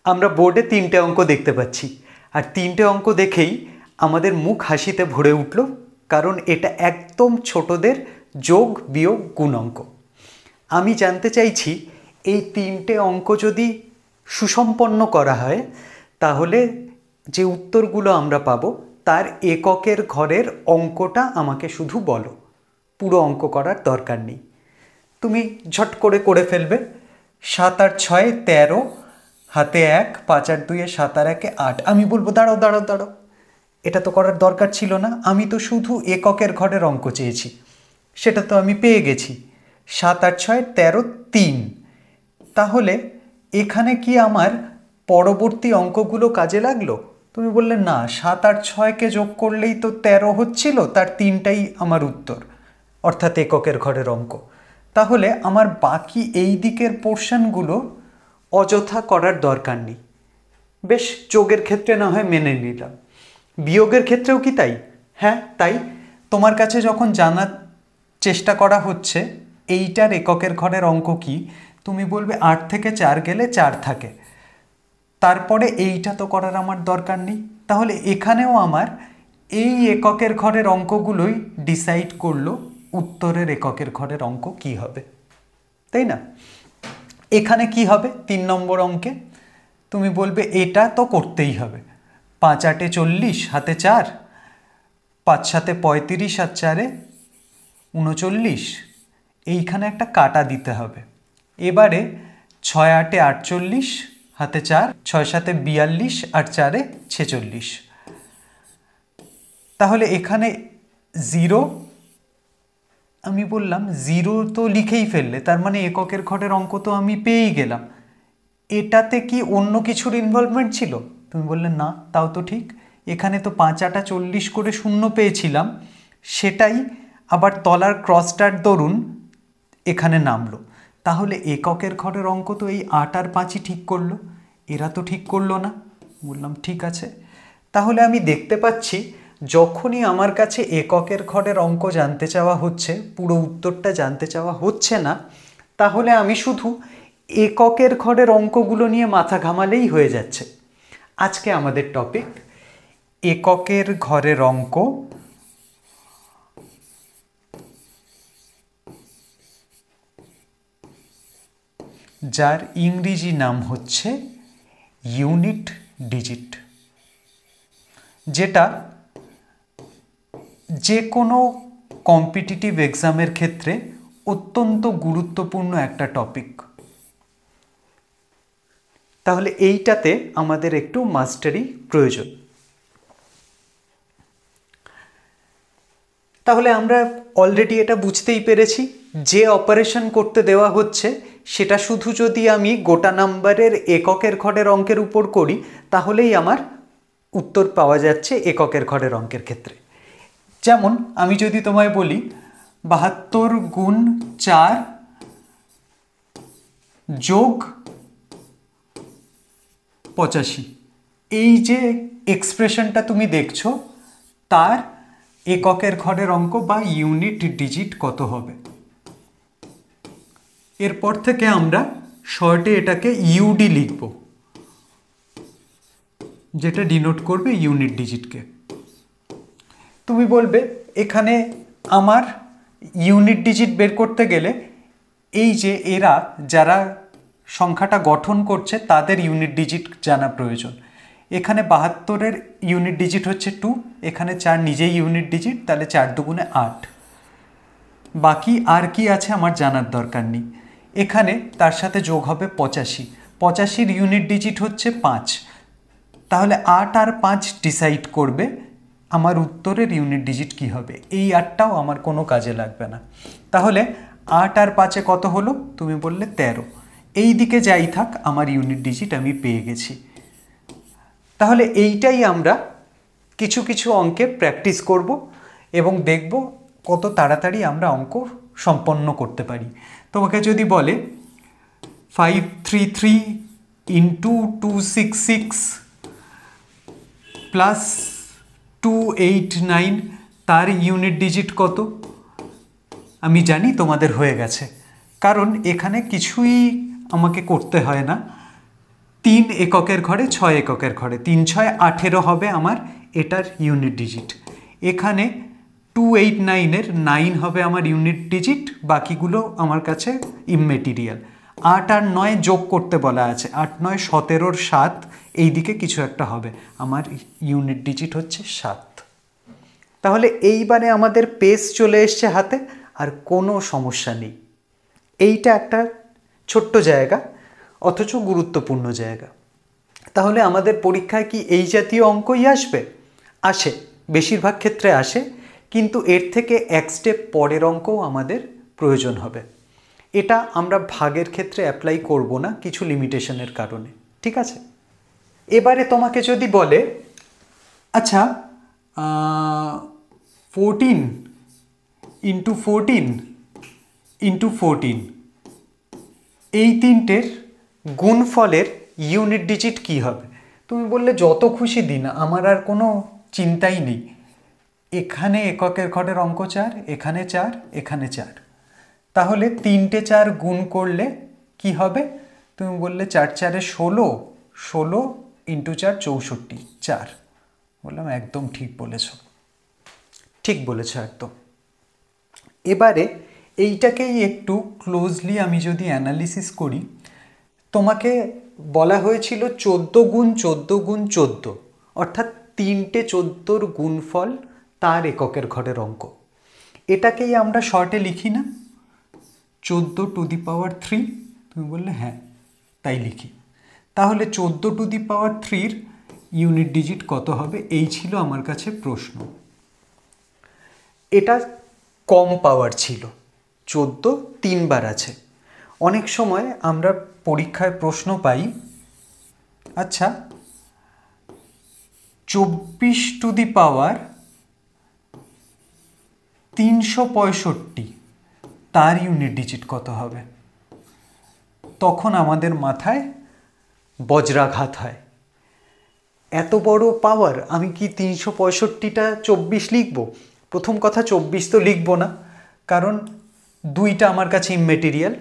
আমরা বোর্ডে 3টে অঙ্ক দেখতে পাচ্ছি, আর 3টে অঙ্ক দেখেই আমাদের মুখ হাসিতে ভরে উঠল, কারণ এটা একদম ছোটদের যোগ বিয়োগ গুণ অঙ্ক। আমি জানতে চাইছি এই 3টে অঙ্ক যদি সুসম্পন্ন করা হয় তাহলে যে উত্তরগুলো আমরা পাবো তার এককের ঘরের অঙ্কটা আমাকে শুধু বলো, পুরো অঙ্ক করার দরকার নেই। তুমি ঝট করে করে ফেলবে। 7 আর 6 13, হাতে 1, 5 আর 2 7 আর 1 8। আমি বলবো দাঁড়াও দাঁড়াও দাঁড়াও, এটা তো করার দরকার ছিল না, আমি তো শুধু এককের ঘরের অঙ্ক চেয়েছি, সেটা তো আমি পেয়ে গেছি। 7 আর 6 13 3। তাহলে এখানে কি আমার পরবর্তী অঙ্কগুলো কাজে লাগলো? তুমি বললে না, 7 আর 6কে যোগ করলেই তো 13 হচ্ছিল, তার 3টাই আমার উত্তর, অর্থাৎ এককের ঘরের অঙ্ক। তাহলে আমার বাকি এই দিকের পোর্শনগুলো অযথা করার দরকার নেই। বেশ, যোগের ক্ষেত্রে না হয় মেনে নিলাম, বিয়োগের ক্ষেত্রেও কি তাই? হ্যাঁ তাই। তোমার কাছে যখন জানার চেষ্টা করা হচ্ছে এইটার এককের ঘরের অঙ্ক কি, তুমি বলবে 8 থেকে 4 গেলে 4 থাকে, তারপরে এইটা তো করার আমার দরকার নেই। তাহলে এখানেও আমার এই এককের ঘরের অঙ্কগুলোই ডিসাইড করলো উত্তরের এককের ঘরের অঙ্ক কি হবে, তাই না? এখানে কি হবে 3 নম্বর অঙ্কে? তুমি বলবে এটা তো করতেই হবে। 5 8 40, হাতে 4, 5 7 35 আর 4 39, এইখানে একটা কাটা দিতে হবে। এবারে 6 8 48, হাতে 4, 6 7 42 আর 4 46। তাহলে এখানে 0, আমি বললাম 0 তো লিখেই ফেললে, তার মানে এককের ঘরের অঙ্ক তো আমি পেয়েই গেলাম। এটাতে কি অন্য কিছুর ইনভলভমেন্ট ছিল? তুমি বললে না, তাও তো ঠিক। এখানে তো 5 8 40 করে 0 পেয়েছিলাম, সেটাই আবার তলার ক্রসটার দরুন এখানে নামলো। তাহলে এককের ঘরের অঙ্ক তো এই 8 আর 5ই ঠিক করলো, এরা তো ঠিক করলো না। বললাম ঠিক আছে। তাহলে আমি দেখতে পাচ্ছি যখনই আমার কাছে এককের ঘরের অঙ্ক জানতে চাওয়া হচ্ছে, পুরো উত্তরটা জানতে চাওয়া হচ্ছে না, তাহলে আমি শুধু এককের ঘরের অঙ্কগুলো নিয়ে মাথা ঘামালেই হয়ে যাচ্ছে। আজকে আমাদের টপিক এককের ঘরের অঙ্ক, যার ইংরেজি নাম হচ্ছে ইউনিট ডিজিট, যেটা যে কোনো কম্পিটিটিভ এক্সামের ক্ষেত্রে অত্যন্ত গুরুত্বপূর্ণ একটা টপিক। তাহলে এইটাতে আমাদের একটু মাস্টারি প্রয়োজন। তাহলে আমরা অলরেডি এটা বুঝতেই পেরেছি, যে অপারেশন করতে দেওয়া হচ্ছে সেটা শুধু যদি আমি গোটা নাম্বারের এককের ঘরের অঙ্কের উপর করি তাহলেই আমার উত্তর পাওয়া যাচ্ছে এককের ঘরের অঙ্কের ক্ষেত্রে। যেমন আমি যদি তোমায় বলি 72 গুণ 4 যোগ 85, এই যে এক্সপ্রেশনটা তুমি দেখছো তার এককের ঘরের অঙ্ক বা ইউনিট ডিজিট কত হবে? এরপর থেকে আমরা শর্টে এটাকে ইউডি লিখব, যেটা ডিনোট করবে ইউনিট ডিজিটকে। তুমি বলবে এখানে আমার ইউনিট ডিজিট বের করতে গেলে এই যে এরা যারা সংখ্যাটা গঠন করছে তাদের ইউনিট ডিজিট জানা প্রয়োজন। এখানে 72-এর ইউনিট ডিজিট হচ্ছে 2, এখানে 4 নিজেই ইউনিট ডিজিট, তাহলে 4 দুগুণে 8। বাকি আর কি আছে আমার জানার দরকার নেই। এখানে তার সাথে যোগ হবে 85, 85-র ইউনিট ডিজিট হচ্ছে 5, তাহলে 8 আর 5 ডিসাইড করবে আমার উত্তরের ইউনিট ডিজিট কি হবে। এই 8টাও আমার কোনো কাজে লাগবে না। তাহলে 8 আর 5-এ কত হলো? তুমি বললে 13। এই দিকে যাই থাক, আমার ইউনিট ডিজিট আমি পেয়ে গেছি। তাহলে এইটাই আমরা কিছু কিছু অঙ্কে প্র্যাকটিস করব এবং দেখব কত তাড়াতাড়ি আমরা অঙ্ক সম্পন্ন করতে পারি। তোমাকে যদি বলে 533 ইন্টু 266 প্লাস 289, তার ইউনিট ডিজিট কত? আমি জানি তোমাদের হয়ে গেছে, কারণ এখানে কিছুই আমাকে করতে হয় না। 3 এককের ঘরে 6 এককের ঘরে 3 6 18 হবে আমার এটার ইউনিট ডিজিট। এখানে 289-এর 9 হবে আমার ইউনিট ডিজিট, বাকিগুলো আমার কাছে ইমমেটেরিয়াল। 8 আর 9 যোগ করতে বলা আছে, 8 9 17-র 7, এই দিকে কিছু একটা হবে, আমার ইউনিট ডিজিট হচ্ছে 7। তাহলে এইবারে আমাদের পেজ চলে এসছে হাতে, আর কোনো সমস্যা নেই। এইটা একটা ছোট্ট জায়গা অথচ গুরুত্বপূর্ণ জায়গা। তাহলে আমাদের পরীক্ষায় কি এই জাতীয় অঙ্কই আসবে? আসে, বেশিরভাগ ক্ষেত্রে আসে, কিন্তু এর থেকে এক স্টেপ পরের অঙ্কও আমাদের প্রয়োজন হবে। এটা আমরা ভাগের ক্ষেত্রে অ্যাপ্লাই করব না কিছু লিমিটেশনের কারণে, ঠিক আছে? এবারে তোমাকে যদি বলে আচ্ছা 14 ইন্টু 14 ইন্টু 14, এই তিনটের গুণফলের ইউনিট ডিজিট কি হবে? তুমি বললে যত খুশি দিন, আমার আর কোনো চিন্তাই নেই। এখানে এককের ঘরের অঙ্ক 4, এখানে 4, এখানে 4, তাহলে 3টে 4 গুণ করলে কি হবে? তুমি বললে 4 4-এ 16, 16 ইন্টু 4 64, 4। বললাম একদম ঠিক বলেছ, ঠিক বলেছ একদম। এবারে এইটাকেই একটু ক্লোজলি আমি যদি অ্যানালিসিস করি, তোমাকে বলা হয়েছিল 14 গুণ 14 গুণ 14, অর্থাৎ 3টে 14-র গুণফল তার এককের ঘরের অঙ্ক। এটাকেই আমরা শর্টে লিখি না, 14 টু দি পাওয়ার 3? তুমি বললে হ্যাঁ, তাই লিখি। তাহলে 14 টু দি পাওয়ার 3-র ইউনিট ডিজিট কত হবে? এই ছিল আমার কাছে প্রশ্ন। এটা কম পাওয়ার ছিল, 14 3বার আছে। অনেক সময় আমরা পরীক্ষায় প্রশ্ন পাই, আচ্ছা 24 টু দি পাওয়ার 365, তার ইউনিট ডিজিট কত হবে? তখন আমাদের মাথায় বজ্রাঘাত হয়, এত বড় পাওয়ার, আমি কি 365টা 24 লিখব? প্রথম কথা 24 তো লিখব না, কারণ 2টা আমার কাছে ইমমেটেরিয়াল।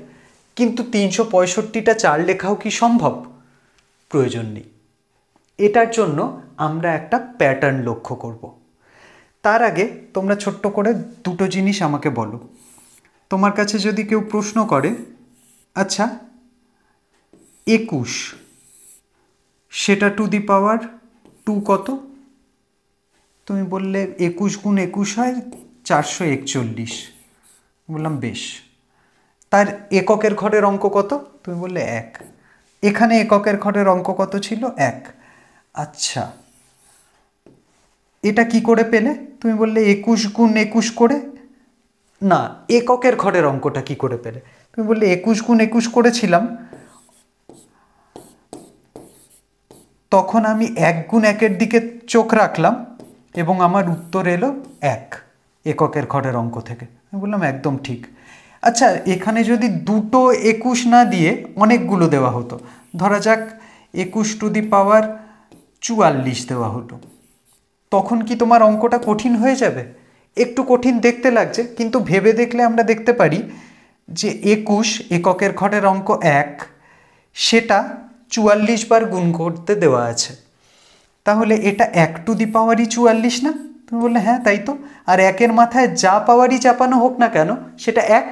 কিন্তু 365টা 4 লেখাও কি সম্ভব? প্রয়োজন নেই। এটার জন্য আমরা একটা প্যাটার্ন লক্ষ্য করব। তার আগে তোমরা ছোট্ট করে দুটো জিনিস আমাকে বলো। তোমার কাছে যদি কেউ প্রশ্ন করে, আচ্ছা 21, সেটা টু দি পাওয়ার 2 কত? তুমি বললে 21 গুণ 21 হয় 441। বললাম বেশ, তার এককের ঘরের অঙ্ক কত? তুমি বললে 1। এখানে এককের ঘরের অঙ্ক কত ছিল? 1। আচ্ছা, এটা কি করে পেলে? তুমি বললে 21 গুণ 21 করে। না, এককের ঘরের অঙ্কটা কি করে পেলে? তুমি বললে 21 গুণ 21 করেছিলাম, তখন আমি 1 গুণ 1-এর দিকে চোখ রাখলাম এবং আমার উত্তর এলো 1 এককের ঘরের অঙ্ক থেকে। আমি বললাম একদম ঠিক। আচ্ছা, এখানে যদি দুটো 21 না দিয়ে অনেকগুলো দেওয়া হতো, ধরা যাক 21 টু দি পাওয়ার 44 দেওয়া হতো, তখন কি তোমার অঙ্কটা কঠিন হয়ে যাবে? একটু কঠিন দেখতে লাগছে, কিন্তু ভেবে দেখলে আমরা দেখতে পারি যে 21 এককের ঘরের অঙ্ক 1, সেটা 44 বার গুণ করতে দেওয়া আছে। তাহলে এটা 1 টু দি পাওয়ারই 44 না? তুমি বললে হ্যাঁ তাই তো। আর 1-এর মাথায় যা পাওয়ারই চাপানো হোক না কেন, সেটা 1।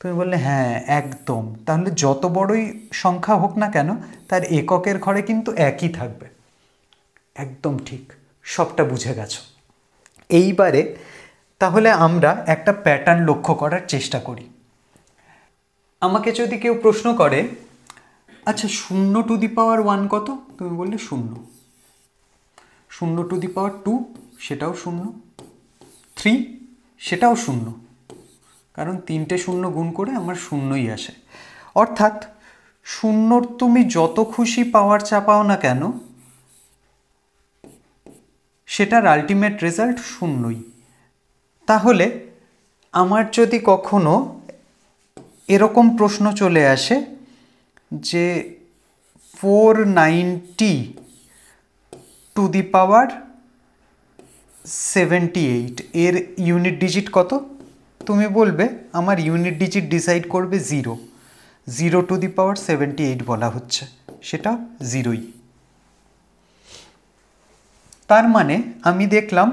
তুমি বললে হ্যাঁ একদম, তাহলে যত বড়ই সংখ্যা হোক না কেন, তার এককের ঘরে কিন্তু একই থাকবে। একদম ঠিক, সবটা বুঝে গেছো। এইবারে তাহলে আমরা একটা প্যাটার্ন লক্ষ্য করার চেষ্টা করি। আমাকে যদি কেউ প্রশ্ন করে, আচ্ছা 0 টু দি পাওয়ার 1 কত? তুমি বললে 0। 0 টু দি পাওয়ার 2, সেটাও 0। 3, সেটাও 0, কারণ 3টে 0 গুণ করে আমার 0ই আসে। অর্থাৎ 0-র তুমি যত খুশি পাওয়ার চাপাও না কেন, সেটার আলটিমেট রেজাল্ট 0ই। তাহলে আমার যদি কখনো এরকম প্রশ্ন চলে আসে যে 490 টু দি পাওয়ার 78, এর ইউনিট ডিজিট কত? তুমি বলবে আমার ইউনিট ডিজিট ডিসাইড করবে 0 টু দি পাওয়ার 78 বলা হচ্ছে। সেটা 0ই। তার মানে আমি দেখলাম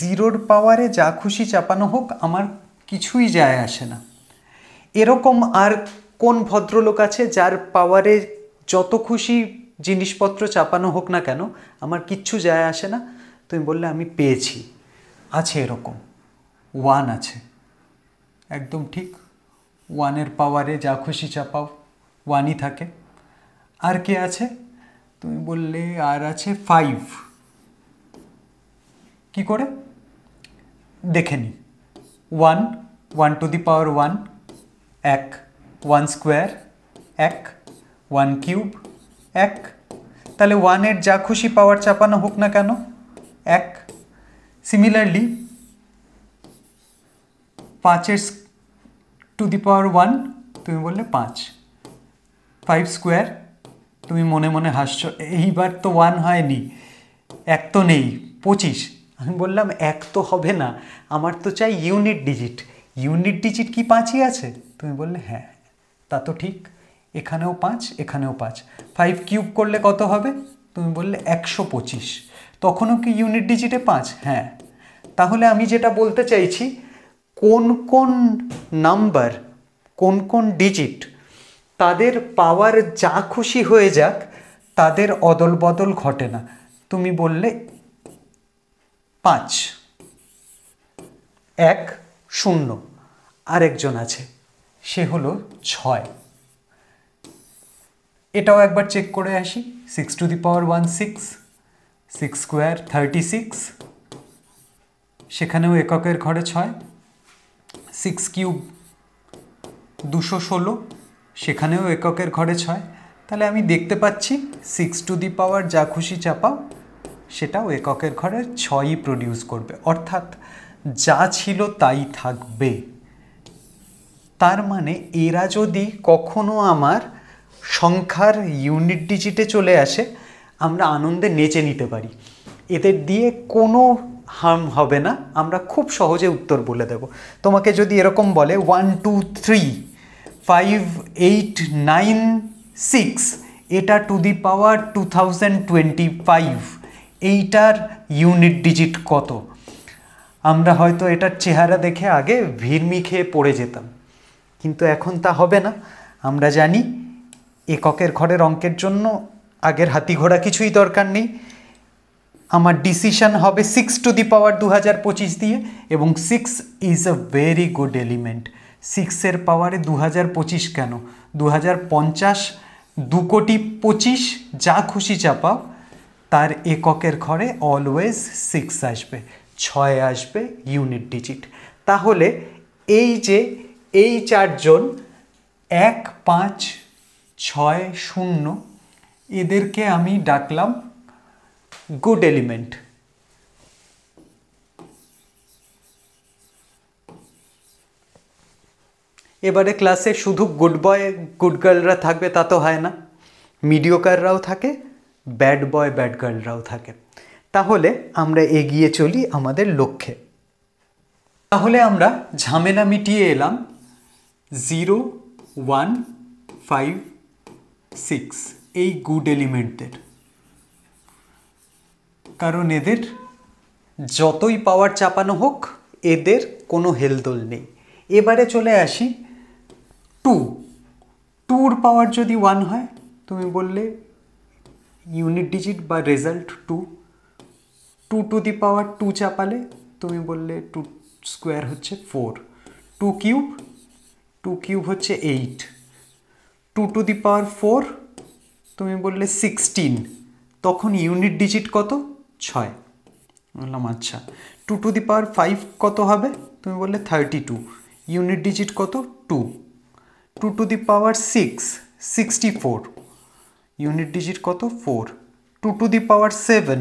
0র পাওয়ারে যা খুশি চাপানো হোক আমার কিছুই যায় আসে না। এরকম আর কোন ভদ্রলোক আছে যার পাওয়ারে যত খুশি জিনিসপত্র চাপানো হোক না কেন আমার কিচ্ছু যায় আসে না? তুমি বললে আমি পেয়েছি। আছে এরকম, 1 আছে, একদম ঠিক। 1-এর পাওয়ারে যা খুশি চাপাও 1ই থাকে। আর কে আছে? তুমি বললে আর আছে 5। কি করে দেখে নি? 1, 1 two the power 1, 1, 1 square 1, 1 cube 1। তাহলে 1-এর যা খুশি পাওয়ার চাপানো হোক না কেন 1। সিমিলারলি 5-এর টু দি পাওয়ার 1, তুমি বললে 5। 5 স্কোয়ার, তুমি মনে মনে হাসছো, এইবার তো 1 হয়নি, 1 তো নেই, 25। আমি বললাম 1 তো হবে না, আমার তো চাই ইউনিট ডিজিট। ইউনিট ডিজিট কি 5ই আছে? তুমি বললে হ্যাঁ, তা তো ঠিক, এখানেও 5, এখানেও 5। 5 কিউব করলে কত হবে? তুমি বললে 125। তখনও কি ইউনিট ডিজিটে 5? হ্যাঁ। তাহলে আমি যেটা বলতে চাইছি, কোন কোন নাম্বার, কোন কোন ডিজিট, তাদের পাওয়ার যা খুশি হয়ে যাক তাদের অদল বদল ঘটে না। তুমি বললে 5, 1, 0। আরেকজন আছে, সে হলো 6। এটাও একবার চেক করে আসি। 6 টু দি পাওয়ার 1, 6, 6 স্কোয়ার 36, সেখানেও এককের ঘরে 6। 6 কিউব 216, সেখানেও এককের ঘরে 6। তাহলে আমি দেখতে পাচ্ছি 6 টু দি পাওয়ার যা খুশি চাপাও সেটাও এককের ঘরে 6ই প্রডিউস করবে, অর্থাৎ যা ছিল তাই থাকবে। তার মানে এরা যদি কখনো আমার সংখ্যার ইউনিট ডিজিটে চলে আসে, আমরা আনন্দে নেচে নিতে পারি। এদের দিয়ে কোনো হার্ম হবে না, আমরা খুব সহজে উত্তর বলে দেব। তোমাকে যদি এরকম বলে 1 2 3 5 8 9 6, এটা টু দি পাওয়ার 2025, এইটার ইউনিট ডিজিট কত? আমরা হয়তো এটার চেহারা দেখে আগে ভিড়মি খেয়ে পড়ে যেতাম, কিন্তু এখন তা হবে না। আমরা জানি এককের ঘরের অঙ্কের জন্য আগের হাতি ঘোড়া কিছুই দরকার নেই। আমার ডিসিশন হবে 6 টু দি পাওয়ার 2025 দিয়ে, এবং 6 is a very good element. 6-এর পাওয়ারে 2025 কেন? 2050, 2,25,00,000 যা খুশি চাপাও তার এককের ঘরে অলওয়েজ 6 আসবে, 6 আসবে ইউনিট ডিজিট। তাহলে এই যে এই 4 জন 1 5 6 0, এদেরকে আমি ডাকলাম গুড এলিমেন্ট। এবারে ক্লাসে শুধু গুড বয় গুড গার্লরা থাকবে তা তো হয় না, মিডিওকাররাও থাকে, ব্যাড বয় ব্যাড গার্লরাও থাকে। তাহলে আমরা এগিয়ে চলি আমাদের লক্ষ্যে। তাহলে আমরা ঝামেলা মিটিয়ে এলাম 0 1 5 6 এই গুড এলিমেন্টদের, কারণ এদের যতই পাওয়ার চাপানো হোক এদের কোনো হেলদোল নেই। এবারে চলে আসি 2-2-র পাওয়ার যদি 1 হয়, তুমি বললে ইউনিট ডিজিট বা রেজাল্ট 2। 2 টু দি পাওয়ার 2 চাপালে তুমি বললে 2 স্কোয়ার হচ্ছে 4। 2 কিউব, 2 কিউব হচ্ছে 8। 2 টু দি পাওয়ার 4, তুমি বললে 16। তখন ইউনিট ডিজিট কত? 6। বললাম আচ্ছা। 2 টু দি পাওয়ার 5 কত হবে? তুমি বললে 32। ইউনিট ডিজিট কত? 2। 2 to the power 6, 64। Unit digit কত? 4। 2 to the power 7,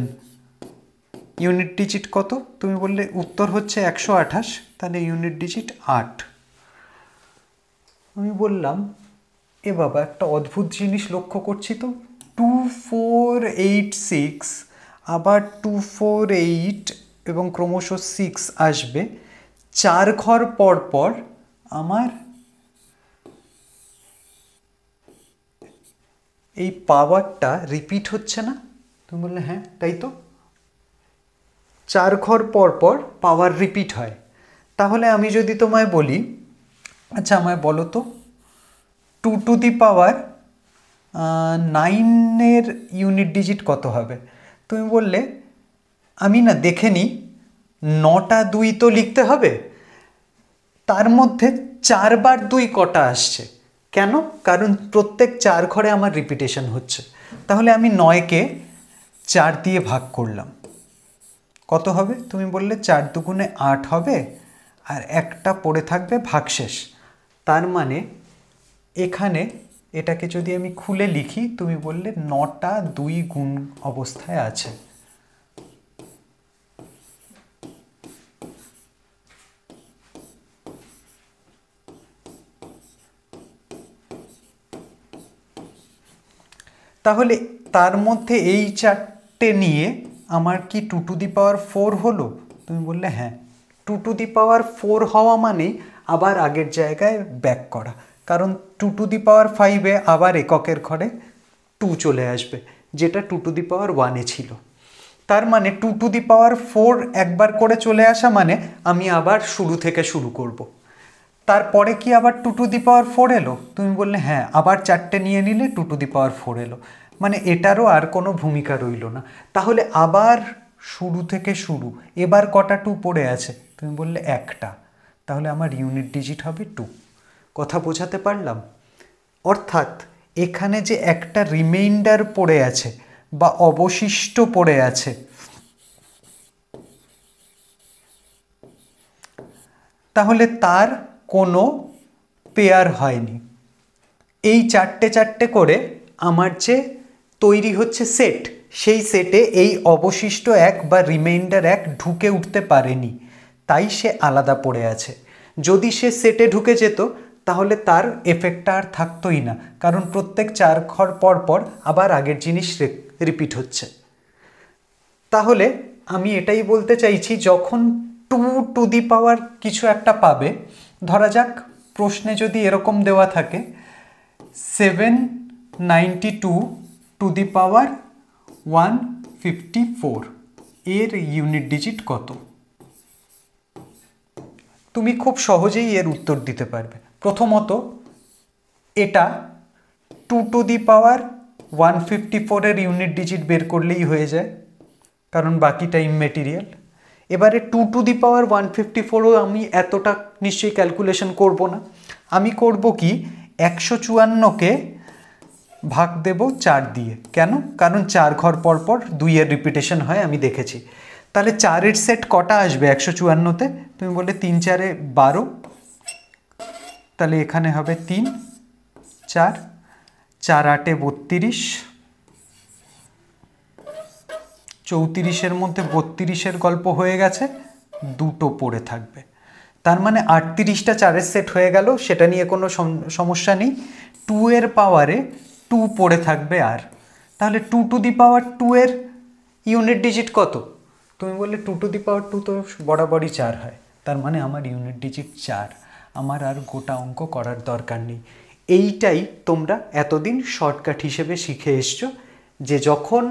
unit digit কত? তুমি বললে উত্তর হচ্ছে 128, তাহলে ইউনিট ডিজিট 8। আমি বললাম এ বাবা, একটা অদ্ভুত জিনিস লক্ষ্য করছি তো, 2 4 8 6, আবার 2 4 8 এবং ক্রমশ 6 আসবে 4 ঘর পর পর। আমার এই পাওয়ারটা রিপিট হচ্ছে না? তুমি বললে হ্যাঁ তাই তো, 4 ঘর পর পর পাওয়ার রিপিট হয়। তাহলে আমি যদি তোমায় বলি, আচ্ছা আমায় বলো তো 2⁹ ইউনিট ডিজিট কত হবে? তুমি বললে আমি না দেখে নিই, 9টা 2 তো লিখতে হবে, তার মধ্যে 4 বার 2 কটা আসছে? কেন? কারণ প্রত্যেক 4 ঘরে আমার রিপিটেশন হচ্ছে। তাহলে আমি 9কে 4 দিয়ে ভাগ করলাম, কত হবে? তুমি বললে 4 দুগুণে 8 হবে, আর একটা পড়ে থাকবে ভাগশেষ। তার মানে এখানে এটাকে যদি আমি খুলে লিখি, তুমি বললে 9টা 2 গুণ অবস্থায় আছে। তাহলে তার মধ্যে এই 4টে নিয়ে আমার কি 2⁴ হলো? তুমি বললে হ্যাঁ, 2⁴ হওয়া মানেই আবার আগের জায়গায় ব্যাক করা, কারণ 2⁵ আবার এককের ঘরে 2 চলে আসবে, যেটা 2⁴ ছিল। তার মানে 2⁴ একবার করে চলে আসা মানে আমি আবার শুরু থেকে শুরু করব। তারপরে কি আবার 2⁴ এলো? তুমি বললে হ্যাঁ, আবার 4টে নিয়ে নিলে 2⁴ এলো, মানে এটারও আর কোনো ভূমিকা রইল না। তাহলে আবার শুরু থেকে শুরু, এবার কটা 2 পড়ে আছে? তুমি বললে একটা, তাহলে আমার ইউনিট ডিজিট হবে 2। কথা বোঝাতে পারলাম? অর্থাৎ এখানে যে একটা রিমাইন্ডার পড়ে আছে বা অবশিষ্ট পড়ে আছে, তাহলে তার কোনো পেয়ার হয়নি। এই 4টে করে আমার যে তৈরি হচ্ছে সেট, সেই সেটে এই অবশিষ্ট 1 বা রিমাইন্ডার 1 ঢুকে উঠতে পারেনি, তাই সে আলাদা পড়ে আছে। যদি সে সেটে ঢুকে যেত তাহলে তার এফেক্টটা আর থাকতোই না, কারণ প্রত্যেক 4 ঘর পর পর আবার আগের জিনিস রিপিট হচ্ছে। তাহলে আমি এটাই বলতে চাইছি, যখন 2⁴ কিছু একটা পাবে, ধরা যাক প্রশ্নে যদি এরকম দেওয়া থাকে 792⁴ এর ইউনিট ডিজিট কত? তুমি খুব সহজেই এর উত্তর দিতে পারবে। প্রথমত এটা 2⁴ এর ইউনিট ডিজিট বের করলেই হয়ে যায়, কারণ বাকিটা ইমমেটেরিয়াল। এবারে 2⁴ আমি এতটা নিশ্চয়ই ক্যালকুলেশন করব না। আমি করব কি, 154কে ভাগ দেব 4 দিয়ে। কেন? কারণ 4 ঘর পর পর 2 এর রিপিটেশন হয়, আমি দেখেছি। তাহলে 4-এর সেট কটা আসবে 154তে? তুমি বললে 3 4 12, তাহলে এখানে হবে 3 4 4 8 32, 34-এর মধ্যে 32-এর গল্প হয়ে গেছে, 2টো পড়ে থাকবে। তার মানে 38টা 4-এর সেট হয়ে গেল, সেটা নিয়ে কোনো সমস্যা নেই। 2 এর পাওয়ারে 2 পড়ে থাকবে আর। তাহলে 2⁴ এর ইউনিট ডিজিট কত? তুমি বললে 2⁴ তো বরাবরই 4 হয়, তার মানে আমার ইউনিট ডিজিট 4। আমার আর গোটা অঙ্ক করার দরকার নেই। এইটাই তোমরা এতদিন শর্টকাট হিসেবে শিখে এসছো, যে যখন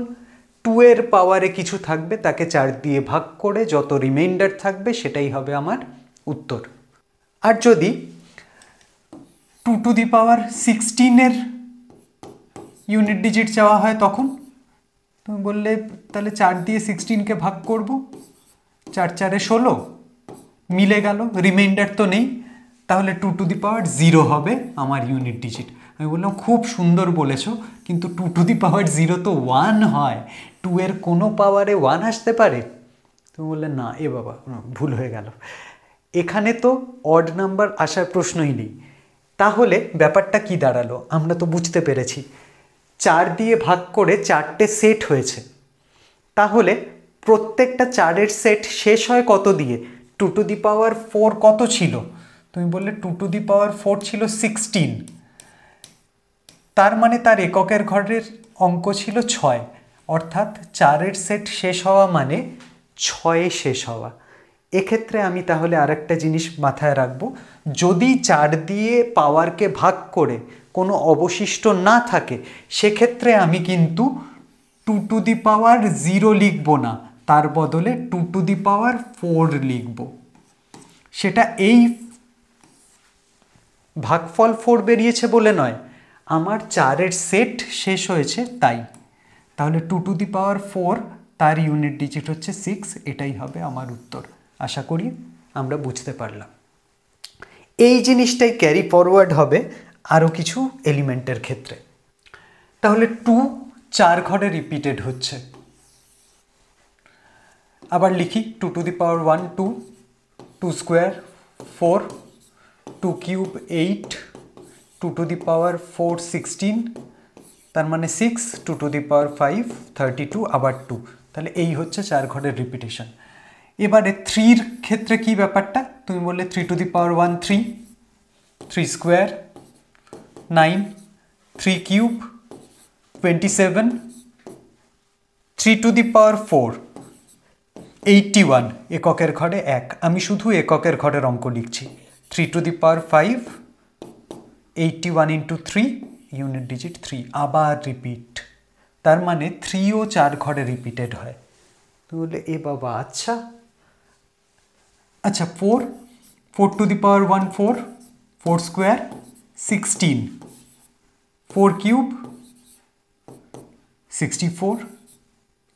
2 এর পাওয়ারে কিছু থাকবে তাকে 4 দিয়ে ভাগ করে যত রিমাইন্ডার থাকবে সেটাই হবে আমার উত্তর। আর যদি 2⁴ এর ইউনিট ডিজিট চাওয়া হয় তখন তুমি বললে তাহলে 4 দিয়ে 16কে ভাগ করব, 4 4 16, মিলে গেল, রিমাইন্ডার তো নেই, তাহলে 2⁴ হবে আমার ইউনিট ডিজিট। আমি বললাম খুব সুন্দর বলেছো, কিন্তু 2⁴ তো 1 হয়, 2 এর কোনো পাওয়ারে 1 আসতে পারে? তুমি বললে না, এ বাবা ভুল হয়ে গেল, এখানে তো অড নাম্বার আসার প্রশ্নই নেই। তাহলে ব্যাপারটা কি দাঁড়ালো? আমরা তো বুঝতে পেরেছি 4 দিয়ে ভাগ করে 4টে সেট হয়েছে, তাহলে প্রত্যেকটা 4-এর সেট শেষ হয় কত দিয়ে? 2⁴ কত ছিল? তুমি বললে 2⁴ ছিল 16, তার মানে তার এককের ঘরের অঙ্ক ছিল 6, অর্থাৎ 4-এর সেট শেষ হওয়া মানে 6-এ শেষ হওয়া। এক্ষেত্রে আমি তাহলে আরেকটা জিনিস মাথায় রাখবো, যদি 4 দিয়ে পাওয়ারকে ভাগ করে কোনো অবশিষ্ট না থাকে, সেক্ষেত্রে আমি কিন্তু 2 টু দি পাওয়ার 0 লিখব না, তার বদলে 2 টু দি পাওয়ার 4 লিখব। সেটা এই ভাগফল 4 বেরিয়েছে বলে নয়, আমার 4-এর সেট শেষ হয়েছে তাই। তাহলে 2 টু দি পাওয়ার 4, তার ইউনিট ডিজিট হচ্ছে 6, এটাই হবে আমার উত্তর। আশা করি আমরা বুঝতে পারলাম। এই জিনিসটাই ক্যারি ফরওয়ার্ড হবে আরও কিছু এলিমেন্টের ক্ষেত্রে। তাহলে 2 4 ঘরে রিপিটেড হচ্ছে। আবার লিখি 2 to the power 1 2, 2 square 4, 2 cube 8, 2 to the power 4 16, তার মানে 6, 2 টু দি পাওয়ার 5 32, আবার 2। তাহলে এই হচ্ছে 4 ঘরের রিপিটেশন। এবারে 3-র ক্ষেত্রে কি ব্যাপারটা? তুমি বললে 3 to the power 1 3, 3 square 9, 3 cube 27, 3 to the power 4 81, এককের ঘরে 1। আমি শুধু এককের ঘরের অঙ্ক লিখছি। 3 to the power 5 81 into 3, unit digit 3, আবার রিপিট। তার মানে 3ও 4 ঘরে রিপিটেড হয়। তো বললে এ বাবা, আচ্ছা 4 to the power 1 4, 4 square 16, 4 cube 64,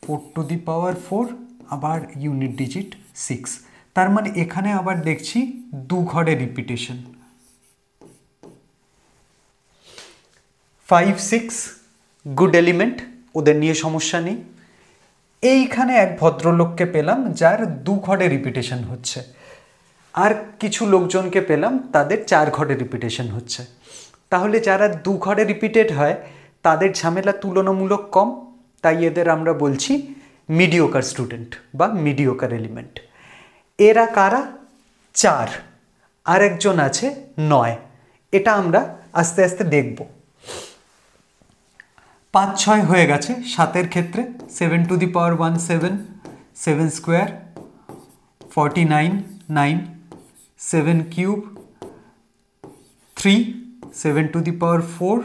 4 to the power 4, আবার ইউনিট ডিজিট 6। তার মানে এখানে আবার দেখছি 2 ঘরে রিপিটেশন। 5 6 গুড এলিমেন্ট, ওদের নিয়ে সমস্যা নেই। এইখানে এক ভদ্রলোককে পেলাম যার 2 ঘরে রিপিটেশন হচ্ছে, আর কিছু লোকজনকে পেলাম তাদের 4 ঘরে রিপিটেশন হচ্ছে। তাহলে যারা 2 ঘরে রিপিটেড হয় তাদের ঝামেলা তুলনামূলক কম, তাই এদের আমরা বলছি মিডিওকার স্টুডেন্ট বা মিডিওকার এলিমেন্ট। এরা কারা? 4, আর একজন আছে 9। এটা আমরা আস্তে আস্তে দেখব। 5 6 হয়ে গেছে 7-এর ক্ষেত্রে। 7 to the power 1 7, 7 square 49 9, 7 cube 3, 7 to the power 4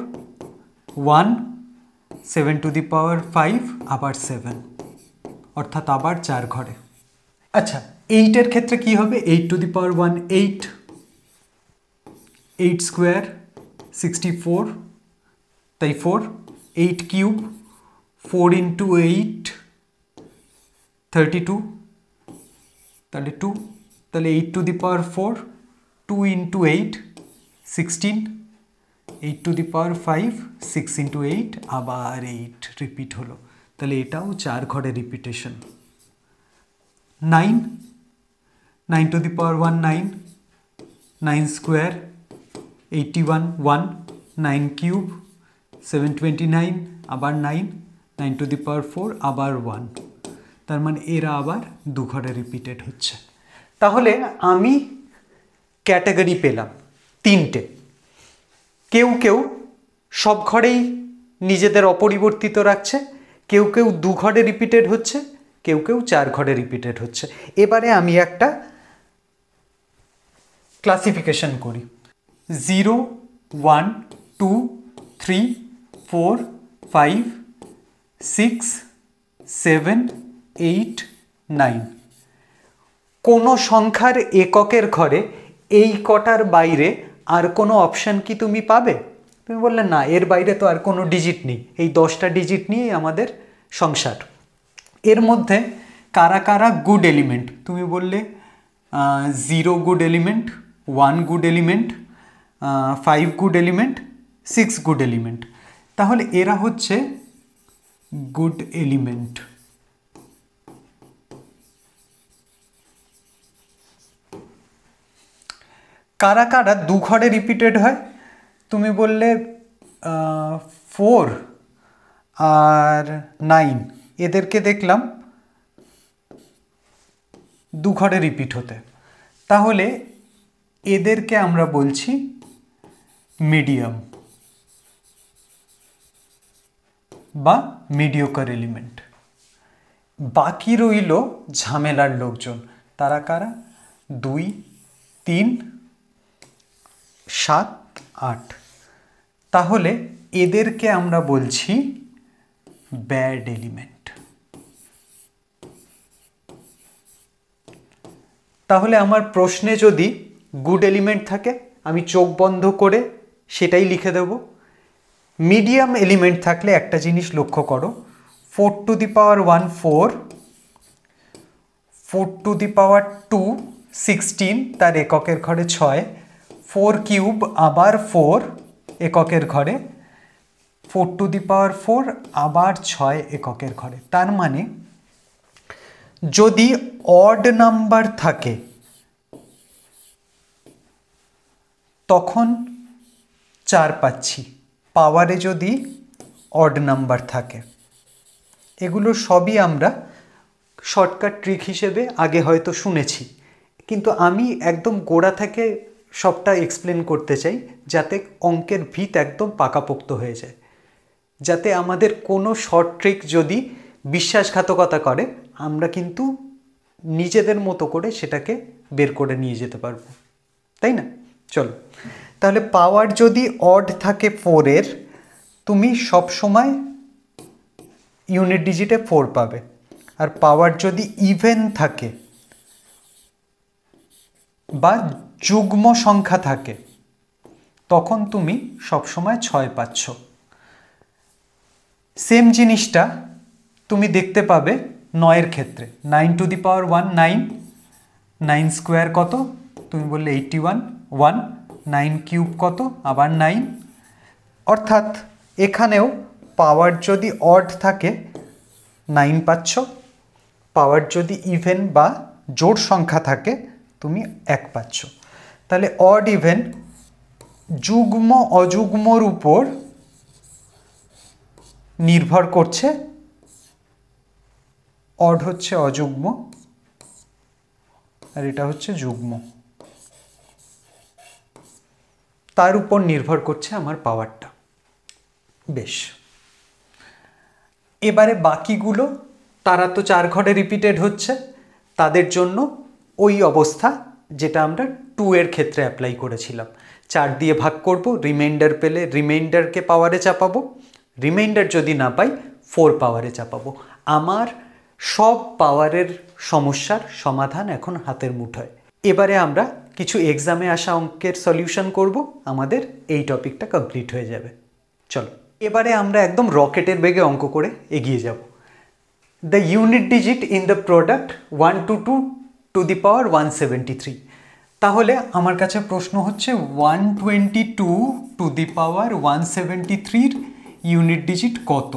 1, 7 to the power 5, আবার 7, অর্থাৎ আবার 4 ঘরে। আচ্ছা, 8-এর ক্ষেত্রে কি হবে? 8 টু দি পাওয়ার 1 8, 8 স্কোয়ার 64, তাই 4, 8 কিউব 4 ইন্টু 8 32, তাহলে 2, তাহলে 8 two the power 4, 2 into 8 16, 8 two the power 5 6 into 8, আবার 8 রিপিট হলো। তাহলে এটাও 4 ঘরে repetition. 9, 9 to the power 1 9, 9 square 81 1, 9 cube 729, আবার 9, 9 টু দি পাওয়ার 4, আবার 1। তার মানে এরা আবার 2 ঘরে রিপিটেড হচ্ছে। তাহলে আমি ক্যাটাগরি পেলাম 3টে। কেউ কেউ সব ঘরেই নিজেদের অপরিবর্তিত রাখছে, কেউ কেউ 2 ঘরে রিপিটেড হচ্ছে, কেউ কেউ 4 ঘরে রিপিটেড হচ্ছে। এবারে আমি একটা ক্লাসিফিকেশন করি। 0 1 2 3 4 5 6 7 8 9। কোনো সংখ্যার এককের ঘরে এই কটার বাইরে আর কোনো অপশান কি তুমি পাবে? তুমি বললে না, এর বাইরে তো আর কোনো ডিজিট নেই, এই 10টা ডিজিট নিয়েই আমাদের সংসার। এর মধ্যে কারা কারা গুড এলিমেন্ট? তুমি বললে 0 good element, 1 good element, 5 good element, 6 good element. তাহলে এরা হচ্ছে গুড এলিমেন্ট। কারা কারা 2 ঘরে রিপিটেড হয়? তুমি বললে 4 আর 9, এদেরকে দেখলাম 2 ঘরে রিপিট হতে। তাহলে এদেরকে আমরা বলছি মিডিয়াম বা মিডিওকার এলিমেন্ট। বাকি রইল ঝামেলার লোকজন। তারা কারা? 2 3 7 8। তাহলে এদেরকে আমরা বলছি ব্যাড এলিমেন্ট। তাহলে আমার প্রশ্নে যদি গুড এলিমেন্ট থাকে আমি চোখ বন্ধ করে সেটাই লিখে দেব। মিডিয়াম এলিমেন্ট থাকলে একটা জিনিস লক্ষ্য করো, 4 to the power 1 4, 4 to the পাওয়ার 2 16, তার এককের ঘরে 6, 4 কিউব আবার 4 এককের ঘরে, 4 টু দি পাওয়ার 4 আবার 6 এককের ঘরে। তার মানে যদি অড নাম্বার থাকে তখন 4 পাচ্ছি, পাওয়ারে যদি অড নাম্বার থাকে। এগুলো সবই আমরা শর্টকাট ট্রিক হিসেবে আগে হয়তো শুনেছি, কিন্তু আমি একদম গোড়া থেকে সবটা এক্সপ্লেন করতে চাই যাতে অঙ্কের ভিত একদম পাকাপোক্ত হয়ে যায়, যাতে আমাদের কোনো শর্ট ট্রিক যদি বিশ্বাসঘাতকতা করে আমরা কিন্তু নিজেদের মতো করে সেটাকে বের করে নিয়ে যেতে পারবো, তাই না? চলো, তাহলে পাওয়ার যদি অড থাকে 4-এর, তুমি সব সময় ইউনিট ডিজিটে 4 পাবে। আর পাওয়ার যদি ইভেন থাকে বা যুগ্ম সংখ্যা থাকে তখন তুমি সবসময় 6 পাচ্ছ। সেম জিনিসটা তুমি দেখতে পাবে 9-এর ক্ষেত্রে। 9 টু দি পাওয়ার 1 9, 9 স্কোয়ার কত? তুমি বললে 81, 1, 9 কিউব কত? আবার 9। অর্থাৎ এখানেও পাওয়ার যদি অড থাকে 9 পাচ্ছ, পাওয়ার যদি ইভেন বা জোড় সংখ্যা থাকে তুমি 1 পাচ্ছ। তাহলে অড ইভেন যুগ্ম অযুগ্মর উপর নির্ভর করছে। অড হচ্ছে অযুগ্ম আর এটা হচ্ছে যুগ্ম, তার উপর নির্ভর করছে আমার পাওয়ারটা। বেশ, এবারে বাকিগুলো তারা তো 4 ঘরে রিপিটেড হচ্ছে, তাদের জন্য ওই অবস্থা যেটা আমরা 2-এর ক্ষেত্রে অ্যাপ্লাই করেছিলাম। 4 দিয়ে ভাগ করব, রিমাইন্ডার পেলে রিমাইন্ডারকে পাওয়ারে চাপাবো, রিমাইন্ডার যদি না পাই 4 পাওয়ারে চাপাবো। আমার সব পাওয়ারের সমস্যার সমাধান এখন হাতের মুঠোয়। এবারে আমরা কিছু এক্সামে আসা অঙ্কের সলিউশন করব, আমাদের এই টপিকটা কমপ্লিট হয়ে যাবে। চলো, এবারে আমরা একদম রকেটের বেগে অঙ্ক করে এগিয়ে যাব। The unit digit in the product 122 to the power 173। তাহলে আমার কাছে প্রশ্ন হচ্ছে 122 টু দি পাওয়ার 173-র ইউনিট ডিজিট কত?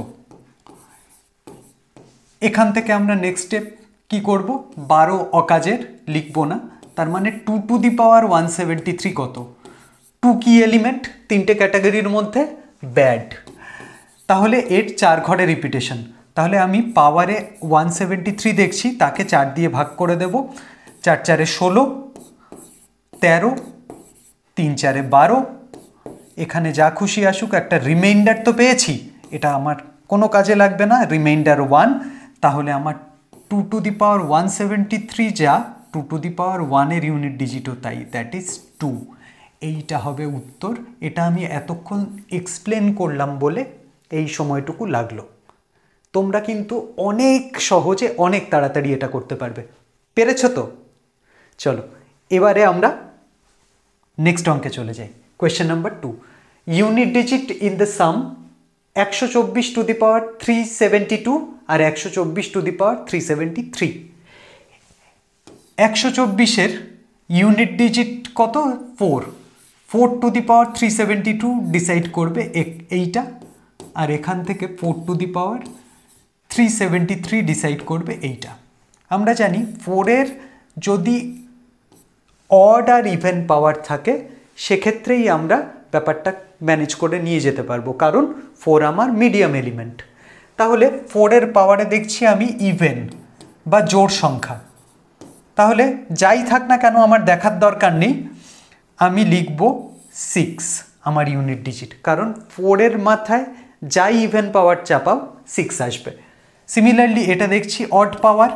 এখান থেকে আমরা নেক্সট স্টেপ কি করব? 12 অকাজের লিখব না, তার মানে 2 টু দি পাওয়ার 173 কত? 2 কি এলিমেন্ট? 3টে ক্যাটাগরির মধ্যে ব্যাড, তাহলে এর 4 ঘরে রিপিটেশন। তাহলে আমি পাওয়ারে 173 দেখছি, তাকে 4 দিয়ে ভাগ করে দেব। 4 4-এ 16, 13, 3 4-এ 12। এখানে যা খুশি আসুক, একটা রিমাইন্ডার তো পেয়েছি, এটা আমার কোনো কাজে লাগবে না, রিমাইন্ডার 1। তাহলে আমার 2 টু দি পাওয়ার 173 যা, 2 টু দি পাওয়ার 1-এর ইউনিট ডিজিটও তাই, দ্যাট ইজ 2। এইটা হবে উত্তর। এটা আমি এতক্ষণ এক্সপ্লেন করলাম বলে এই সময়টুকু লাগলো। তোমরা কিন্তু অনেক সহজে অনেক তাড়াতাড়ি এটা করতে পারবে। পেরেছ তো? চলো, এবারে আমরা নেক্সট অঙ্কে চলে যাই। Question number 2, unit digit in the sum 124 to the power 372 আর 124 টু দি পাওয়ার 373। 124-এর ইউনিট ডিজিট কত? 4। 4 টু দি পাওয়ার 372 ডিসাইড করবে এইটা, আর এখান থেকে 4 টু দি পাওয়ার 373 ডিসাইড করবে এইটা। আমরা জানি 4-এর যদি অড আর ইভেন পাওয়ার থাকে সেক্ষেত্রেই আমরা ব্যাপারটা ম্যানেজ করে নিয়ে যেতে পারবো, কারণ 4 আমার মিডিয়াম এলিমেন্ট। তাহলে 4-এর পাওয়ারে দেখছি আমি ইভেন বা জোড় সংখ্যা, তাহলে যাই থাক না কেন আমার দেখার দরকার নেই, আমি লিখব 6 আমার ইউনিট ডিজিট, কারণ 4-এর মাথায় যাই ইভেন পাওয়ার চাপাও 6 আসবে। সিমিলারলি এটা দেখছি অড পাওয়ার,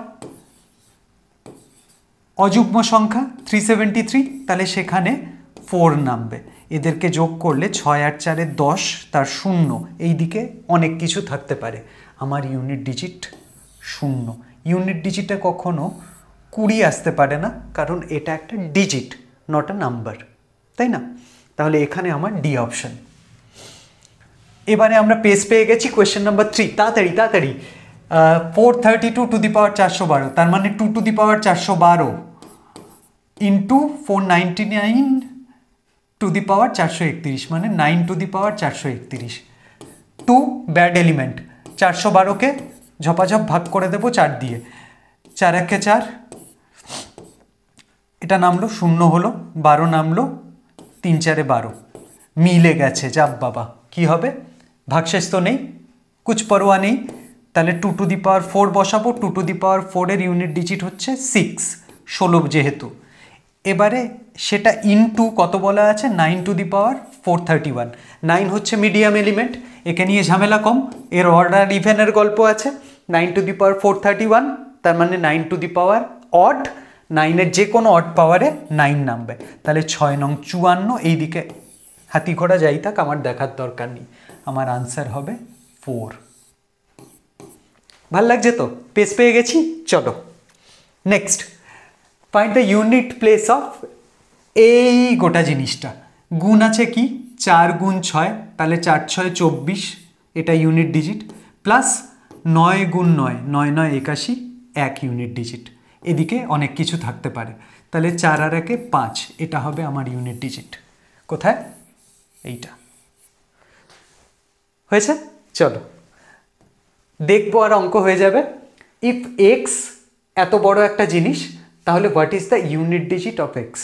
অযুগ্ম সংখ্যা 373, তাহলে সেখানে 4 নামবে। এদেরকে যোগ করলে 6 আর 4 10, তার 0, এই দিকে অনেক কিছু থাকতে পারে। আমার ইউনিট ডিজিট 0। ইউনিট ডিজিটে কখনো 20 আসতে পারে না, কারণ এটা একটা ডিজিট, নট আ নাম্বার, তাই না? তাহলে এখানে আমার ডি অপশন। এবারে আমরা পেজ পেয়ে গেছি। কোয়েশ্চেন নাম্বার 3, তাড়াতাড়ি তাড়াতাড়ি। 432 টু দি পাওয়ার 412, তার মানে 2 to the power 412 into 499 to the power 431, মানে 9 to the power 431। 2 bad element, 412কে ঝপাঝপ ভাগ করে দেবো 4 দিয়ে। 4 একে 4, এটা নামলো 0 হলো, 12 নামলো, 3 4 12, মিলে গেছে। যাব বাবা, কি হবে? ভাগশেষ তো নেই, কুছ পরোয়া নেই। তাহলে 2 টু দি পাওয়ার 4 বসাবো। 2 টু দি পাওয়ার 4 এর ইউনিট ডিজিট হচ্ছে 6, 16 যেহেতু। এবারে সেটা ইনটু কত বলা আছে? 9 টু দি পাওয়ার 431। 9 হচ্ছে মিডিয়াম এলিমেন্ট, একে নিয়ে ঝামেলা কম, এর অর্ডার ইভেনের গল্প আছে। 9 টু দি পাওয়ার 431, তার মানে 9 টু দি পাওয়ার অড, 9-এর যে কোনো অড পাওয়ারে 9 নামবে। তাহলে 6 নং 54, এইদিকে হাতি ঘোড়া যাই থাক, আমার দেখার দরকার নেই। আমার আনসার হবে 4। ভাল লাগছে তো? পেজ পেয়ে গেছি। চলো next, find the unit place of এই গোটা জিনিসটা। গুণ আছে কি? 4 গুণ 6, তাহলে 4 6 24, এটা ইউনিট ডিজিট। প্লাস 9 গুণ 9, 9 9 81, 1 ইউনিট ডিজিট। এদিকে অনেক কিছু থাকতে পারে, তাহলে 4 আর 1 5, এটা হবে আমার ইউনিট ডিজিট। কোথায়? এইটা হয়েছে। চলো দেখবো, আর অঙ্ক হয়ে যাবে। ইফ এক্স এত বড় একটা জিনিস, তাহলে what is the unit digit of x?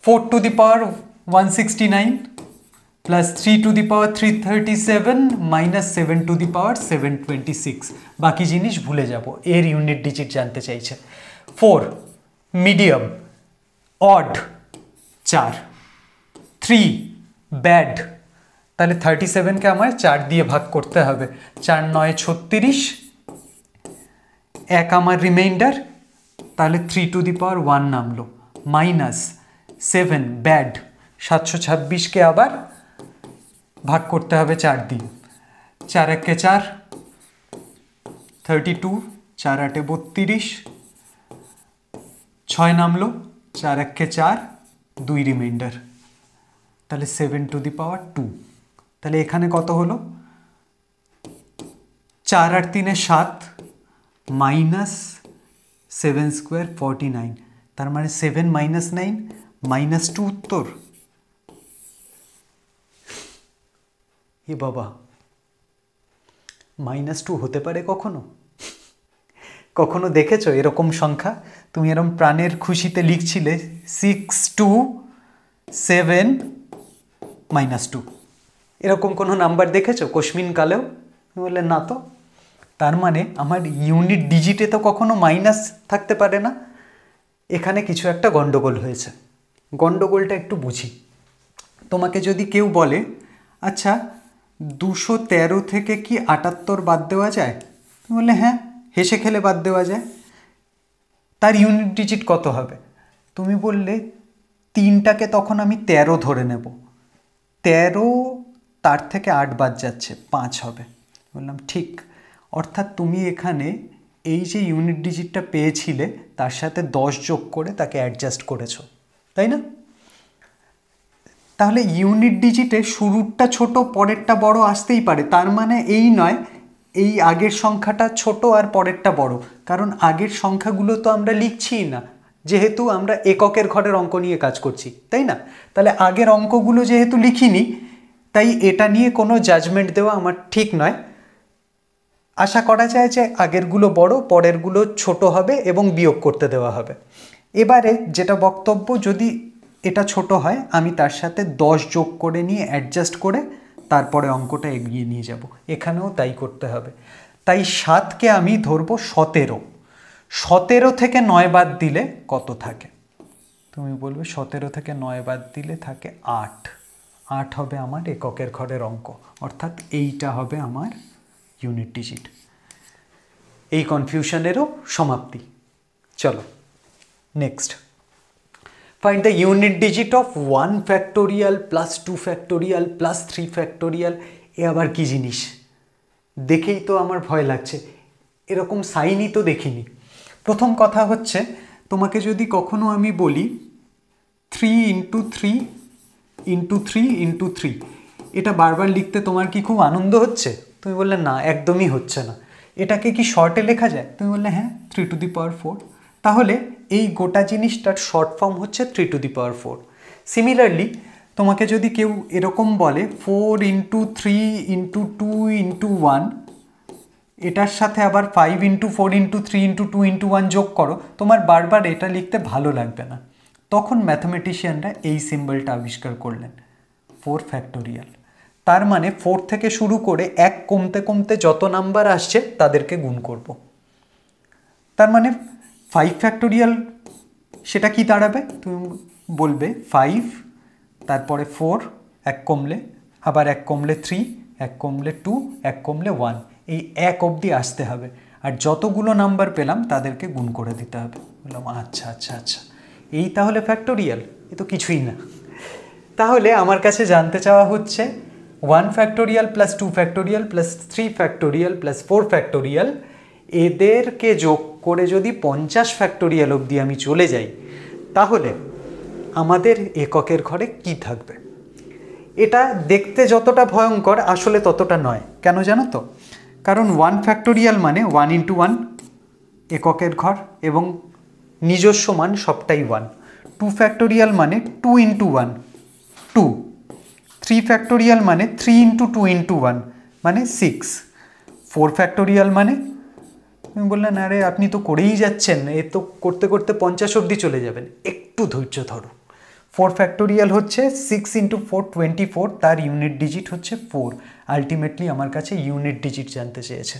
4 to the power 169 plus 3 to the power 337 minus 7 to the power 726। বাকি জিনিস ভুলে যাব, এর ইউনিট ডিজিট জানতে চাইছে। 4 মিডিয়াম, অড 4, 3 ব্যাড, তাহলে 37কে আমার 4 দিয়ে ভাগ করতে হবে। 4 9 36, 1 আমার রিমাইন্ডার, তাহলে 3 টু দি পাওয়ার 1 নামলো, মাইনাস 7 ব্যাড, 726কে আবার ভাগ করতে হবে 4 দিয়ে। 4 1 4, 32, 4 8 32, 6 নামলো, 4 1 4, 2 রিমাইন্ডার, তাহলে 7 টু দি পাওয়ার 2। তাহলে এখানে কত হলো? 4 আর 3 7, মাইনাস 7 স্কোয়ার 49, তার মানে 7 মাইনাস 9 মাইনাস 2 উত্তর। এ বাবা, -2 হতে পারে কখনো? কখনো দেখেছো এরকম সংখ্যা? তুমি এরকম প্রাণের খুশিতে লিখছিলে 6 2 7 -2, এরকম কোনো নাম্বার দেখেছো কোশ্মিন কালেও? বললে না তো। তার মানে আমার ইউনিট ডিজিটে তো কখনো মাইনাস থাকতে পারে না। এখানে কিছু একটা গন্ডগোল হয়েছে। গন্ডগোলটা একটু বুঝি। তোমাকে যদি কেউ বলে, আচ্ছা 213 থেকে কি 78 বাদ দেওয়া যায়? তুমি বললে হ্যাঁ, হেসে খেলে বাদ দেওয়া যায়। তার ইউনিট ডিজিট কত হবে? তুমি বললে 3টাকে তখন আমি 13 ধরে নেব। 13, তার থেকে 8 বাদ যাচ্ছে, 5 হবে। বললাম ঠিক। অর্থাৎ তুমি এখানে এই যে ইউনিট ডিজিটটা পেয়েছিলে, তার সাথে 10 যোগ করে তাকে অ্যাডজাস্ট করেছো, তাই না? তাহলে ইউনিট ডিজিটে শুরুরটা ছোট, পরেরটা বড় আসতেই পারে। তার মানে এই নয় এই আগের সংখ্যাটা ছোট আর পরেরটা বড়, কারণ আগের সংখ্যাগুলো তো আমরা লিখছিই না, যেহেতু আমরা এককের ঘরের অঙ্ক নিয়ে কাজ করছি, তাই না? তাহলে আগের অঙ্কগুলো যেহেতু লিখিনি, তাই এটা নিয়ে কোনো জাজমেন্ট দেওয়া আমার ঠিক নয়। আশা করা যায় যে আগেরগুলো বড়, পরেরগুলো ছোট হবে এবং বিয়োগ করতে দেওয়া হবে। এবারে যেটা বক্তব্য, যদি এটা ছোট হয় আমি তার সাথে 10 যোগ করে নিয়ে অ্যাডজাস্ট করে তারপরে অঙ্কটা এগিয়ে নিয়ে যাব। এখানেও তাই করতে হবে। তাই 7কে আমি ধরবো 17। 17 থেকে 9 বাদ দিলে কত থাকে? তুমি বলবে 17 থেকে 9 বাদ দিলে থাকে 8। 8 হবে আমার এককের ঘরের অঙ্ক, অর্থাৎ এইটা হবে আমার ইউনিট ডিজিট। এই কনফিউশনেরও সমাপ্তি। চলো next, find the unit digit of 1 factorial plus 2 factorial plus 3 factorial. এ আবার কি জিনিস? দেখেই তো আমার ভয় লাগছে, এরকম সাইনই তো দেখিনি। প্রথম কথা হচ্ছে, তোমাকে যদি কখনো আমি বলি 3 ইন্টু 3 ইন্টু 3 ইন্টু 3, এটা বারবার লিখতে তোমার কি খুব আনন্দ হচ্ছে? তুমি বললে না, একদমই হচ্ছে না। এটাকে কি শর্টে লেখা যায়? তুমি বললে হ্যাঁ, 3 টু দি পাওয়ার 4। তাহলে এই গোটা জিনিসটার শর্ট ফর্ম হচ্ছে 3 টু দি পাওয়ার 4। সিমিলারলি তোমাকে যদি কেউ এরকম বলে 4 ইন্টু 3 ইন্টু 2 ইন্টু 1, এটার সাথে আবার 5 ইন্টু 4 ইন্টু 3 ইন্টু 2 ইন্টু 1 যোগ করো, তোমার বারবার এটা লিখতে ভালো লাগবে না। তখন ম্যাথমেটিশিয়ানরা এই সিম্বলটা আবিষ্কার করলেন, 4 ফ্যাক্টোরিয়াল। তার মানে 4 থেকে শুরু করে 1 কমতে কমতে যত নাম্বার আসছে তাদেরকে গুণ করব। তার মানে 5 ফ্যাক্টোরিয়াল, সেটা কি দাঁড়াবে? তুমি বলবে 5, তারপরে 4, 1 কমলে, আবার 1 কমলে 3, 1 কমলে 2, 1 কমলে 1, এই 1 অবধি আসতে হবে। আর যতগুলো নাম্বার পেলাম তাদেরকে গুণ করে দিতে হবে। বললাম আচ্ছা আচ্ছা আচ্ছা, এই তাহলে ফ্যাক্টোরিয়াল? এ তো কিছুই না। তাহলে আমার কাছে জানতে চাওয়া হচ্ছে 1 factorial plus 2 factorial plus 3 factorial plus 4 factorial, এদেরকে যোগ করে যদি 50 ফ্যাক্টোরিয়াল অবধি আমি চলে যাই, তাহলে আমাদের এককের ঘরে কি থাকবে? এটা দেখতে যতটা ভয়ঙ্কর আসলে ততটা নয়। কেন জানো তো? কারণ 1 ফ্যাক্টোরিয়াল মানে 1 ইন্টু 1 এককের ঘর, এবং নিজস্ব মান সবটাই 1। 2 ফ্যাক্টোরিয়াল মানে 2 ইন্টু 1 2। 3 ফ্যাক্টোরিয়াল মানে 3 ইন্টু 2 ইন্টু 1 মানে 6। 4 ফ্যাক্টোরিয়াল মানে, তুমি বললেন আরে আপনি তো করেই যাচ্ছেন, এ তো করতে করতে 50 অবধি চলে যাবেন, একটু ধৈর্য ধরো। 4 ফ্যাক্টোরিয়াল হচ্ছে 6 ইন্টু 4 24, তার ইউনিট ডিজিট হচ্ছে 4। আলটিমেটলি আমার কাছে ইউনিট ডিজিট জানতে চেয়েছে।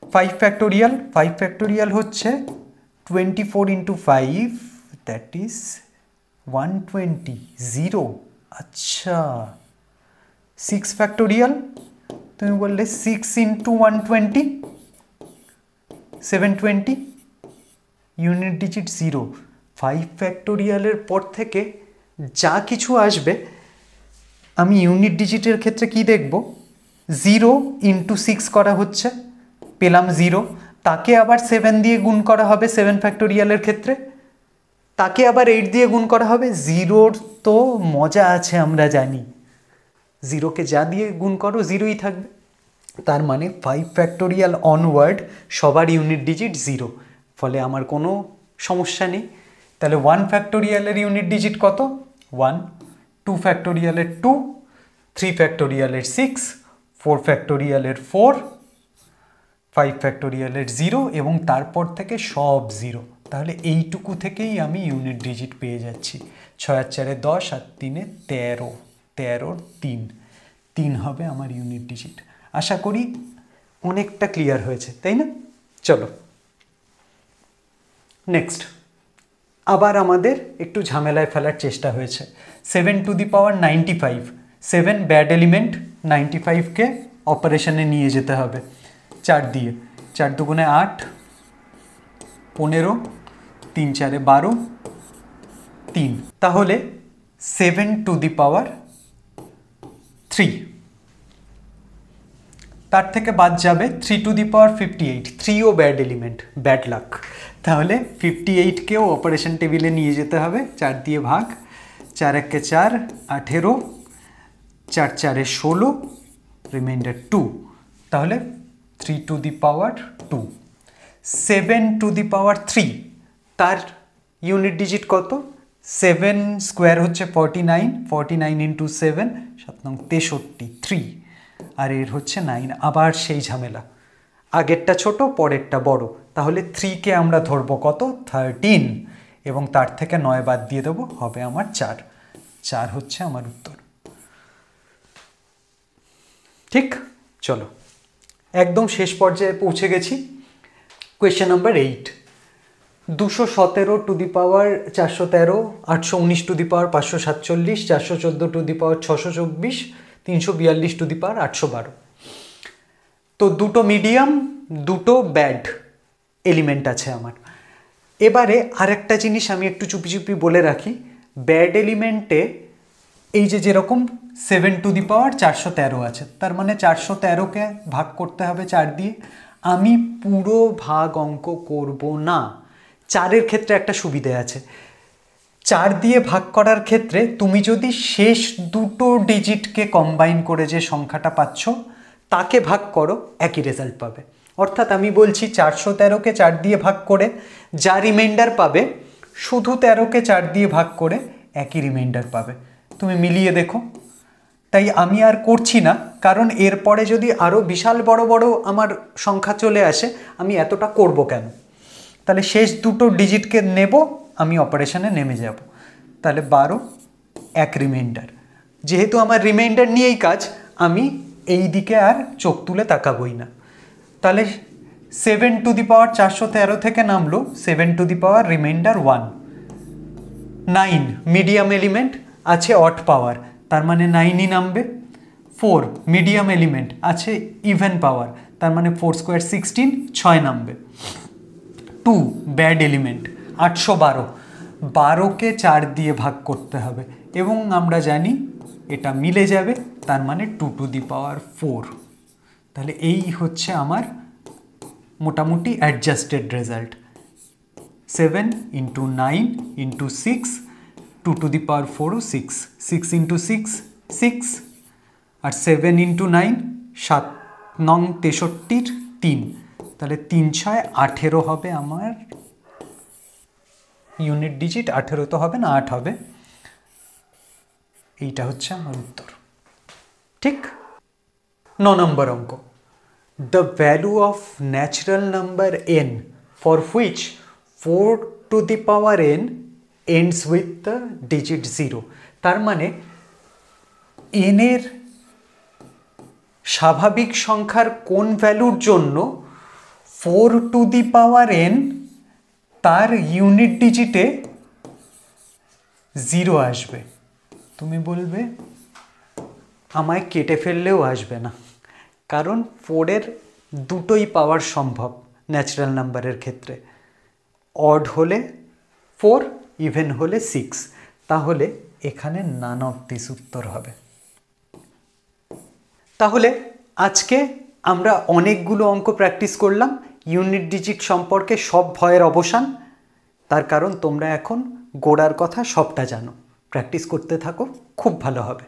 5 ফ্যাক্টোরিয়াল, 5 ফ্যাক্টোরিয়াল হচ্ছে 24 ইন্টু 5, দ্যাট ইজ 120, 0। আচ্ছা। 6 ফ্যাক্টোরিয়াল, তুমি বললে 6 ইন্টু 120, 720, ইউনিট ডিজিট 0। 5 ফ্যাক্টোরিয়ালের পর থেকে যা কিছু আসবে আমি ইউনিট ডিজিটের ক্ষেত্রে কি দেখব? 0 ইন্টু 6 করা হচ্ছে, পেলাম 0। তাকে আবার 7 দিয়ে গুণ করা হবে 7 ফ্যাক্টোরিয়ালের ক্ষেত্রে, তাকে আবার 8 দিয়ে গুণ করা হবে। 0-র তো মজা আছে আমরা জানি, 0কে যা দিয়ে গুণ করো 0ই থাকবে। তার মানে 5 ফ্যাক্টোরিয়াল অনওয়ার্ড সবার ইউনিট ডিজিট 0, ফলে আমার কোনো সমস্যা নেই। তাহলে 1 ফ্যাক্টোরিয়ালের ইউনিট ডিজিট কত? 1। 2 ফ্যাক্টোরিয়ালের 2, 3 ফ্যাক্টোরিয়ালের 6, 4 ফ্যাক্টোরিয়ালের 4, 5 ফ্যাক্টোরিয়ালের 0, এবং তারপর থেকে সব 0। তাহলে এইটুকু থেকেই আমি ইউনিট ডিজিট পেয়ে যাচ্ছি। 6 আর 4 10, আর 3 13, 13-র 3, 3 হবে আমার ইউনিট ডিজিট। আশা করি অনেকটা ক্লিয়ার হয়েছে, তাই না? চলো নেক্সট। আবার আমাদের একটু ঝামেলায় ফেলার চেষ্টা হয়েছে। 7 to the power 95, 7 bad element, 95কে অপারেশনে নিয়ে যেতে হবে 4 দিয়ে। 4 দুগুণে 8, 15, 3 4-এ 12, 3। তাহলে 7 টু দি পাওয়ার 3, তার থেকে বাদ যাবে 3 টু দি পাওয়ার 58। 3ও ব্যাড এলিমেন্ট, ব্যাড লাক। তাহলে 58কেও অপারেশন টেবিলে নিয়ে যেতে হবে, 4 দিয়ে ভাগ। 4 1-এ 4, 18, 4 4-এ 16, রিমাইন্ডার 2। তাহলে 3 to the power 2। 7 to the পাওয়ার 3, তার ইউনিট ডিজিট কত? 7 স্কোয়ার হচ্ছে 49, 49 ইন্টু 7, 7 নং 63, 3, আর এর হচ্ছে 9। আবার সেই ঝামেলা, আগেরটা ছোট পরেরটা বড়। তাহলে 3কে আমরা ধরবো কত? 13, এবং তার থেকে 9 বাদ দিয়ে দেবো, হবে আমার 4। 4 হচ্ছে আমার উত্তর। ঠিক, চলো একদম শেষ পর্যায়ে পৌঁছে গেছি। Question number 8, 217 to the power 413, 819 to the power 547, 414 to the power 624, 342 to the power 812। তো দুটো মিডিয়াম, দুটো ব্যাড এলিমেন্ট আছে আমার। এবারে আরেকটা জিনিস আমি একটু চুপি চুপি বলে রাখি, ব্যাড এলিমেন্টে এই যে যেরকম 7⁴ আছে, তার মানে 413কে ভাগ করতে হবে 4 দিয়ে। আমি পুরো ভাগ অঙ্ক করব না। 4-এর ক্ষেত্রে একটা সুবিধে আছে, 4 দিয়ে ভাগ করার ক্ষেত্রে তুমি যদি শেষ দুটো ডিজিটকে কম্বাইন করে যে সংখ্যাটা পাচ্ছ তাকে ভাগ করো, একই রেজাল্ট পাবে। অর্থাৎ আমি বলছি 413কে 4 দিয়ে ভাগ করে যা রিমাইন্ডার পাবে, শুধু 13কে 4 দিয়ে ভাগ করে একই রিমাইন্ডার পাবে। তুমি মিলিয়ে দেখো। তাই আমি আর করছি না, কারণ এরপরে যদি আরও বিশাল বড় বড় আমার সংখ্যা চলে আসে আমি এতটা করব কেন। তাহলে শেষ দুটো ডিজিটকে নেব, আমি অপারেশনে নেমে যাব। তাহলে 12 এক রিমাইন্ডার। যেহেতু আমার রিমাইন্ডার নিয়েই কাজ, আমি এই দিকে আর চোখ তুলে তাকাবই না। তাহলে 7⁴ থেকে নামলো 7⁴ রিমাইন্ডার 1। 9 মিডিয়াম এলিমেন্ট আছে অড পাওয়ার, তার মানে 9ই নামবে। 4 মিডিয়াম এলিমেন্ট আছে ইভেন পাওয়ার, তার মানে 4² 16, 6 নামবে। 2 ব্যাড এলিমেন্ট 812, 12কে 4 দিয়ে ভাগ করতে হবে এবং আমরা জানি এটা মিলে যাবে, তার মানে 2⁴। তাহলে এই হচ্ছে আমার মোটামুটি অ্যাডজাস্টেড রেজাল্ট। 7 × 9 × 6, 2⁴ 6, 6 × 6 6, আর 7 × 9 7 নং 63 3, তাহলে 3×6 18 হবে আমার ইউনিট ডিজিট। 18 তো হবে না, 8 হবে। এইটা হচ্ছে আমার উত্তর। ঠিক। 9 নম্বর অঙ্ক, the value of natural number n for which 4⁴n ends with the digit 0। তার মানে n এর স্বাভাবিক সংখ্যার কোন ভ্যালুর জন্য 4⁴n তার ইউনিট ডিজিটে 0 আসবে। তুমি বলবে আমায় কেটে ফেললেও আসবে না, কারণ 4-এর দুটোই পাওয়ার সম্ভব ন্যাচারাল নাম্বারের ক্ষেত্রে। অড হলে 4, ইভেন হলে 6, তাহলে এখানে নান অফ দিস উত্তর হবে। তাহলে আজকে আমরা অনেকগুলো অঙ্ক প্র্যাকটিস করলাম। ইউনিট ডিজিট সম্পর্কে সব ভয়ের অবসান, তার কারণ তোমরা এখন গোড়ার কথা সবটা জানো। প্র্যাকটিস করতে থাকো, খুব ভালো হবে।